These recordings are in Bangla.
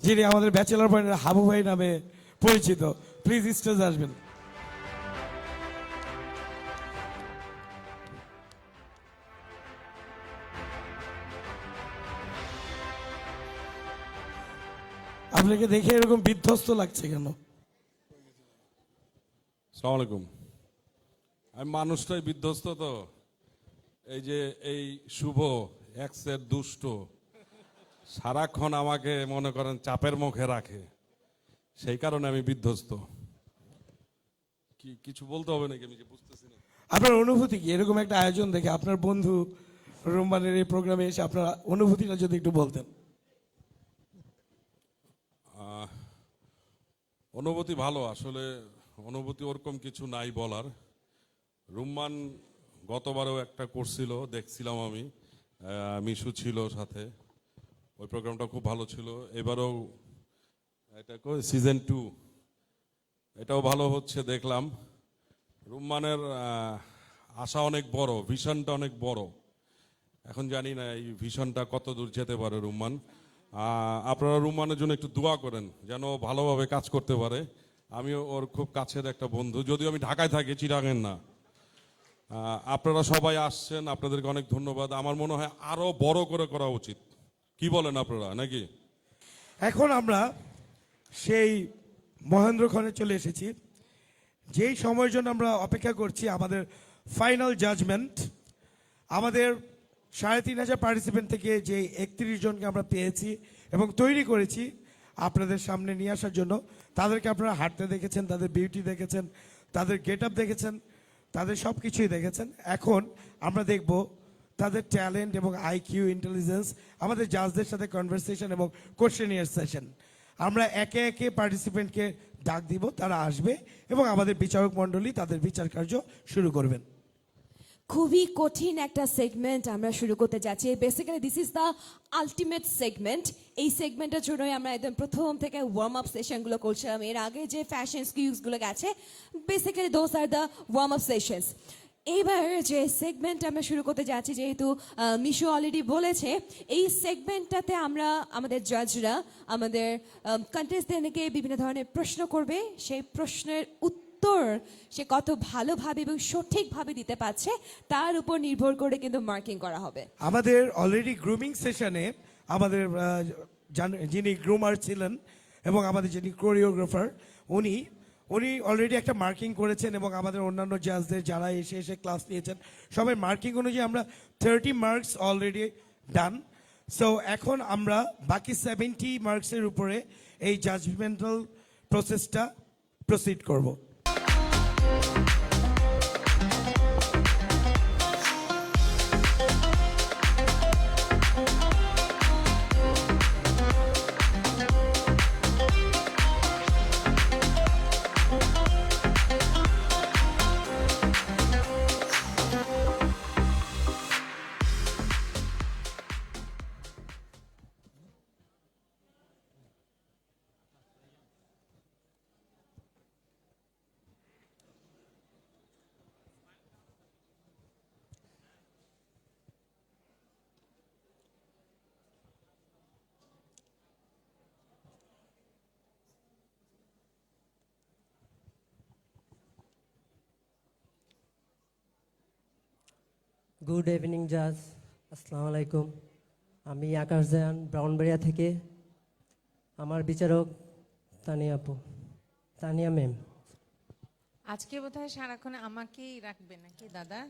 যিনি আমাদের ব্যাচেলর পয়েন্টের হাবু ভাই নামে পরিচিত। প্লিজ স্টেজে আসবেন। আপনাকে দেখে এরকম বিধ্বস্ত লাগছে কেন? আসসালামু আলাইকুম। আমি মানুষটাই বিধ্বস্ত তো, এই যে এই শুভ এক্সের দুষ্ট সারাক্ষণ আমাকে মনে করেন চাপের মুখে রাখে, সেই কারণে আমি বিধ্বস্ত। কি কিছু বলতে হবে নাকি? আমি যে বুঝতেছি না। আপনার অনুভূতি কি এরকম একটা আয়োজন দেখে? আপনার বন্ধু রোমানের এই প্রোগ্রামে এসে আপনার অনুভূতিটা যদি একটু বলতেন। অনুভূতি ভালো, আসলে অনুভূতি ওরকম কিছু নাই বলার। রুম্মান গতবারেও একটা করছিল, দেখছিলাম আমি, মিশু ছিল সাথে, ওই প্রোগ্রামটা খুব ভালো ছিল। এবারও এটা সিজন 2, এটাও ভালো হচ্ছে দেখলাম। রুম্মানের আশা অনেক বড়, ভিশনটা অনেক বড়। এখন জানি না এই ভিশনটা কত দূর যেতে পারে রুম্মান। আপনারা রুম্মানের জন্য একটু দোয়া করেন যেন ভালোভাবে কাজ করতে পারে। আমি ওর খুব কাছের একটা বন্ধু, যদিও আমি ঢাকায় থাকি, চিটাগাং না। আপনারা সবাই আসছেন, আপনাদেরকে অনেক ধন্যবাদ। আমার মনে হয় আরো বড় করে করা উচিত। কি বলেন আপনারা, নাকি? এখন আমরা সেই মহেন্দ্রক্ষণে চলে এসেছি, যেই সময়ের জন্য আমরা অপেক্ষা করছি, আমাদের ফাইনাল জাজমেন্ট। আমাদের 3,500 পার্টিসিপেন্ট থেকে যে 31 জনকে আমরা পেয়েছি এবং তৈরি করেছি আপনাদের সামনে নিয়ে আসার জন্য, তাদেরকে আপনারা হাঁটতে দেখেছেন, তাদের বিউটি দেখেছেন, তাদের গেট আপ দেখেছেন, তাদের সব কিছুই দেখেছেন। এখন আমরা দেখব তাদের ট্যালেন্ট এবং আইকিউ, ইন্টেলিজেন্স, আমাদের জাজদের সাথে কনভারসেশন এবং কোশ্চেনিয়ার সেশন। আমরা একে একে পার্টিসিপেন্টকে ডাক দিব, তারা আসবে এবং আমাদের বিচারক মণ্ডলী তাদের বিচার কার্য শুরু করবেন। খুবই কঠিন একটা সেগমেন্ট আমরা শুরু করতে যাচ্ছি। Basically this is the ultimate segment. এই সেগমেন্টের জন্যই আমরা একদম প্রথম থেকে ওয়ার্ম আপ সেশনগুলো করছিলাম। এর আগে যে ফ্যাশন স্কিউজগুলো গেছে, basically those are the warm up sessions. এইবার যে সেগমেন্ট আমরা শুরু করতে যাচ্ছি, যেহেতু মিশু অলরেডি বলেছে, এই সেগমেন্টটাতে আমরা আমাদের জাজরা আমাদের কন্টেস্টেন্টকে বিভিন্ন ধরনের প্রশ্ন করবে। সেই প্রশ্নের উত্তর সে কত ভালোভাবে এবং সঠিকভাবে দিতে পারছে তার উপর নির্ভর করে কিন্তু মার্কিং করা হবে। আমাদের অলরেডি গ্রুমিং সেশনে আমাদের যিনি গ্রুমার ছিলেন এবং আমাদের যিনি কোরিওগ্রাফার, উনি অলরেডি একটা মার্কিং করেছেন এবং আমাদের অন্যান্য জাজদের যারা এসে এসে ক্লাস নিয়েছেন সবাই মার্কিং অনুযায়ী আমরা 30 মার্কস অলরেডি ডান। সো এখন আমরা বাকি 70 মার্কসের উপরে এই জাজমেন্টাল প্রসেসটা প্রসিড করব। গুড ইভিনিং জাজ, আসসালামু আলাইকুম। আমি আকাশ জায়ান, ব্রাউনবাড়িয়া থেকে। আমার বিচারক তানিয়া আপু, তানিয়া ম্যাম। আজকে বোধহয় সারাক্ষণ আমাকেই রাখবে নাকি দাদা?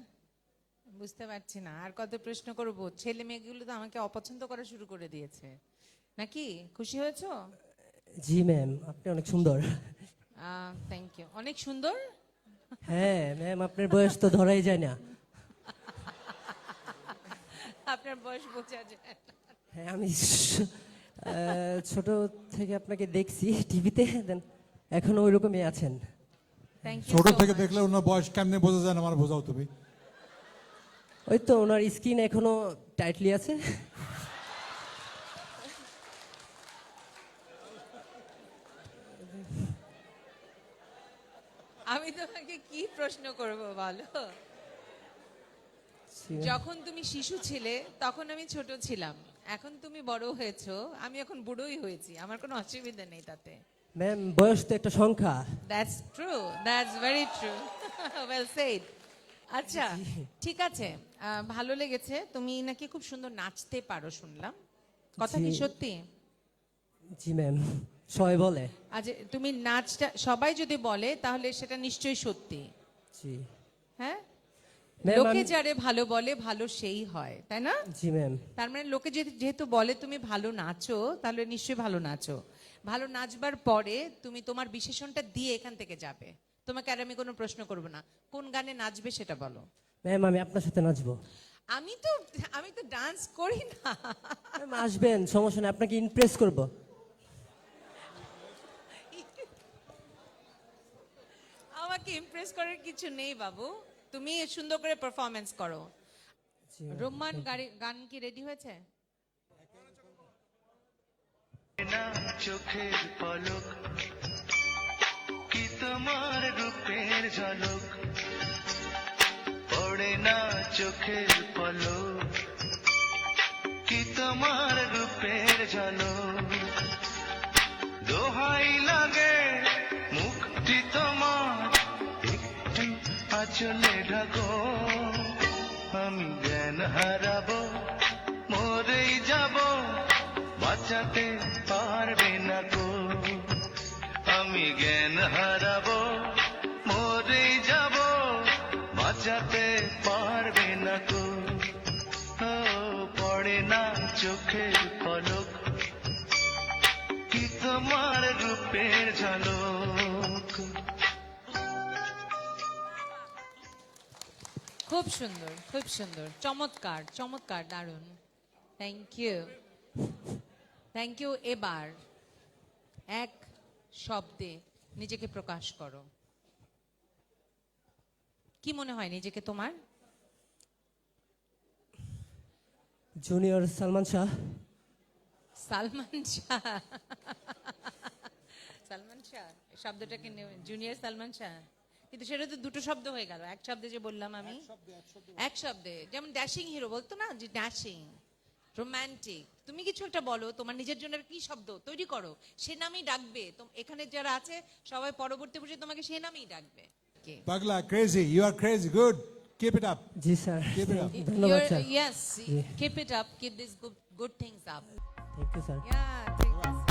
বুঝতে পারছি না আর কত প্রশ্ন করব। ছেলে মেয়েগুলো তো আমাকে অপছন্দ করা শুরু করে দিয়েছে নাকি? খুশি হয়েছো? জি ম্যাম, আপনি অনেক সুন্দর। Thank you. অনেক সুন্দর? হ্যাঁ ম্যাম, আপনার বয়স তো ধরাই যায় না। আপনার বয়স বোঝা যায় না। হ্যাঁ, আমি ছোট থেকে আপনাকে দেখছি টিভিতে, দেন এখনো ওই রকমই আছেন। Thank you. ছোট থেকে দেখলে ওনার বয়স কেমনে বোঝা যায় না, আমার বোঝাও তুমি। ওই তো ওনার স্কিন এখনো টাইটলি আছে। আমি তোমাকে কি প্রশ্ন করব বলো? যখন তুমি শিশু ছিলে তখন আমি ছোট ছিলাম, এখন তুমি বড় হয়েছো, আমি এখন বুড়োই হয়েছি, আমার কোনো অসুবিধা নেই তাতে। ম্যাম বয়স তো একটা সংখ্যা। That's true, that's very true, well said. আচ্ছা ঠিক আছে, ভালো লেগেছে। তুমি নাকি খুব সুন্দর নাচতে পারো শুনলাম, কথা কি জি। সত্যি? জি ম্যাম, সবাই বলে। আজ তুমি নাচটা সবাই যদি বলে তাহলে সেটা নিশ্চয়ই সত্যি। জি হ্যাঁ, ম্যাম, লোকে আমি- যারে ভালো বলে ভালো সেই হয়, তাই না? জি ম্যাম। তার মানে লোকে যেহেতু বলে তুমি ভালো নাচো, তাহলে নিশ্চয়ই ভালো নাচো। ভালো নাচবার পরে তুমি তোমার বিশেষণটা দিয়ে এখান থেকে যাবে। তোমাকে আর আমি কোনো প্রশ্ন করব না, কোন গানে নাচবে সেটা বলো। ম্যাম আমি আপনার সাথে নাচবো। আমি তো ডান্স করি না। ম্যাম আসবেন, সমস্যা নেই, আপনাকে ইমপ্রেস করব। আমাকে ইমপ্রেস করার কিছু নেই বাবু, তুমি সুন্দর করে পারফরমেন্স করো। জি রোমান গান কি রেডি হয়েছে? না চোখের পলক কি তোমার রূপের ঝলক, পড়ে না চোখের পলক কি তোমার রূপের ঝলক, দোহাই লাগে মুখটি তোমার একটু আঁচলে ঢাকো, আমি জ্ঞান হারাবো মরেই যাব, বাঁচাতে পারবে না কো, আমি জ্ঞান হারাবো মরেই যাব, বাঁচাতে পারবে না কো, ও পড়ে না চোখের পলক কি তোমার রূপের ঝলক। খুব সুন্দর, খুব সুন্দর, চমৎকার চমৎকার, দারুণ। Thank you, thank you. এবার এক শব্দে নিজেকে প্রকাশ করো। কি মনে হয় নিজেকে তোমার? জুনিয়র সালমান শাহ। সালমান শাহ। সালমান শাহ শব্দটাকে জুনিয়র সালমান শাহ, কিন্তু সেটা তো দুটো শব্দ হয়ে গেল। এক শব্দে যে বললাম আমি, এক শব্দে, যেমন ড্যাশিং হিরো বলতো না, যে ড্যাশিং রোমান্টিক। তুমি কিছু একটা বলো, তোমার নিজের জন্য কি শব্দ তৈরি করো, সে নামেই ডাকবে। এখানে যারা আছে সবাই পরবর্তী বসে তোমাকে সে নামেই ডাকবে। পাগলা, crazy, you are crazy, good, keep it up. জি স্যার, Keep it up. ধন্যবাদ sir. Yes, keep it up, keep these good things up. Thank you sir. Yeah, ঠিক আছে।